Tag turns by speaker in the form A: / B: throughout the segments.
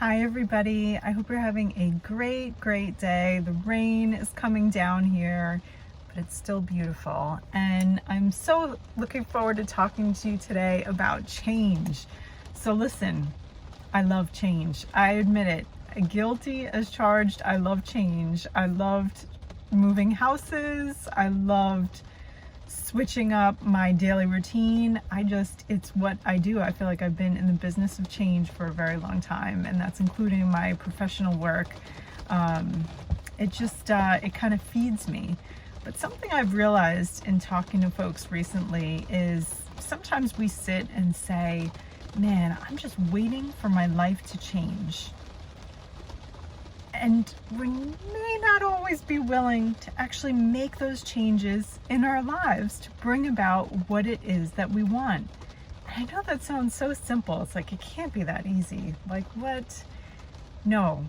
A: Hi everybody, I hope you're having a great day. The rain is coming down here, but it's still beautiful. And I'm so looking forward to talking to you today about change. So listen, I love change. I admit it. Guilty as charged. I love change. I loved moving houses. I loved switching up my daily routine. It's what I do. I feel like I've been in the business of change for a very long time, and that's including my professional work. It kind of feeds me. But something I've realized in talking to folks recently is sometimes we sit and say, man, I'm just waiting for my life to change. And we may not always be willing to actually make those changes in our lives to bring about what it is that we want. And I know that sounds so simple. It's like, it can't be that easy. Like, what? No,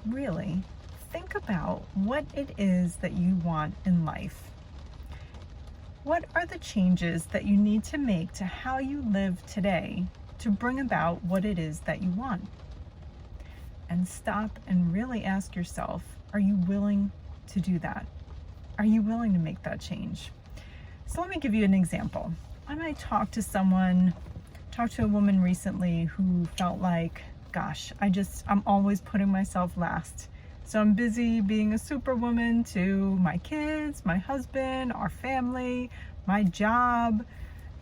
A: really. Think about what it is that you want in life. What are the changes that you need to make to how you live today to bring about what it is that you want? And stop and really ask yourself, are you willing to do that? Are you willing to make that change? So let me give you an example. I might talk to a woman recently who felt like, gosh, I'm always putting myself last. So I'm busy being a superwoman to my kids, my husband, our family, my job,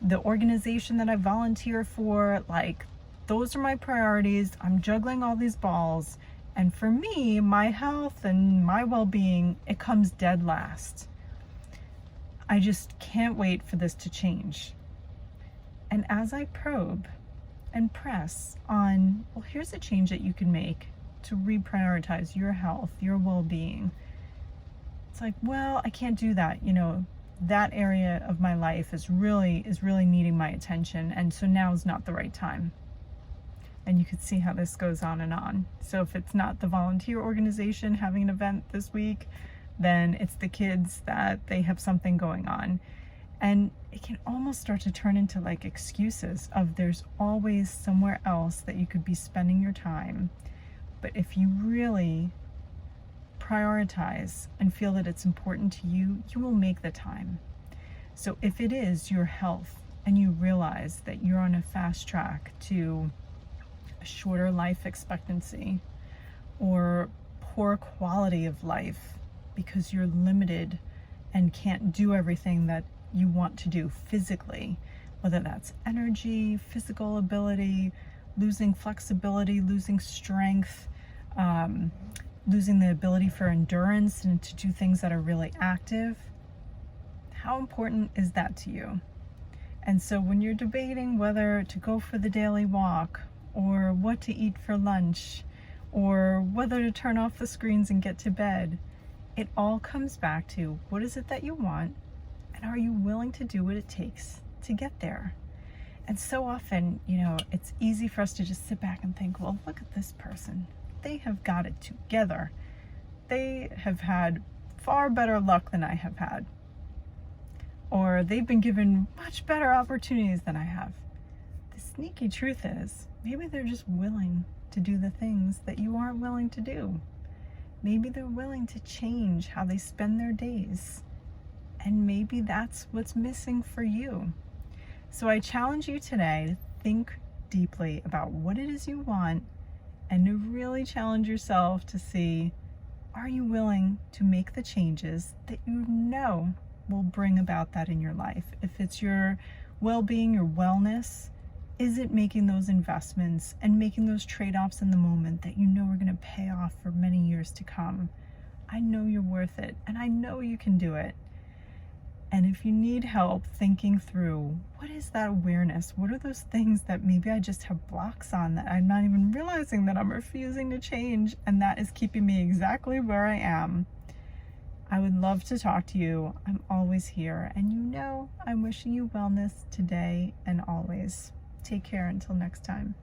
A: the organization that I volunteer for. Like, those are my priorities. I'm juggling all these balls. And for me, my health and my well-being, it comes dead last. I just can't wait for this to change. And as I probe and press on, well, here's a change that you can make to reprioritize your health, your well-being. It's like, well, I can't do that. That area of my life is really needing my attention. And so now is not the right time. And you could see how this goes on and on. So if it's not the volunteer organization having an event this week, then it's the kids that they have something going on. And it can almost start to turn into like excuses of there's always somewhere else that you could be spending your time. But if you really prioritize and feel that it's important to you, you will make the time. So if it is your health and you realize that you're on a fast track to a shorter life expectancy or poor quality of life because you're limited and can't do everything that you want to do physically, whether that's energy, physical ability, losing flexibility, losing strength, losing the ability for endurance and to do things that are really active, how important is that to you? And so when you're debating whether to go for the daily walk or what to eat for lunch, or whether to turn off the screens and get to bed, it all comes back to, what is it that you want, and are you willing to do what it takes to get there? And so often, it's easy for us to just sit back and think, well, look at this person. They have got it together. They have had far better luck than I have had. Or they've been given much better opportunities than I have. The sneaky truth is, maybe they're just willing to do the things that you aren't willing to do. Maybe they're willing to change how they spend their days. And maybe that's what's missing for you. So I challenge you today to think deeply about what it is you want and to really challenge yourself to see, are you willing to make the changes that you know will bring about that in your life? If it's your well-being, your wellness, is it making those investments and making those trade-offs in the moment that you know are going to pay off for many years to come? I know you're worth it, and I know you can do it. And if you need help thinking through, what is that awareness? What are those things that maybe I just have blocks on that I'm not even realizing that I'm refusing to change, and that is keeping me exactly where I am? I would love to talk to you. I'm always here, and I'm wishing you wellness today and always. Take care until next time.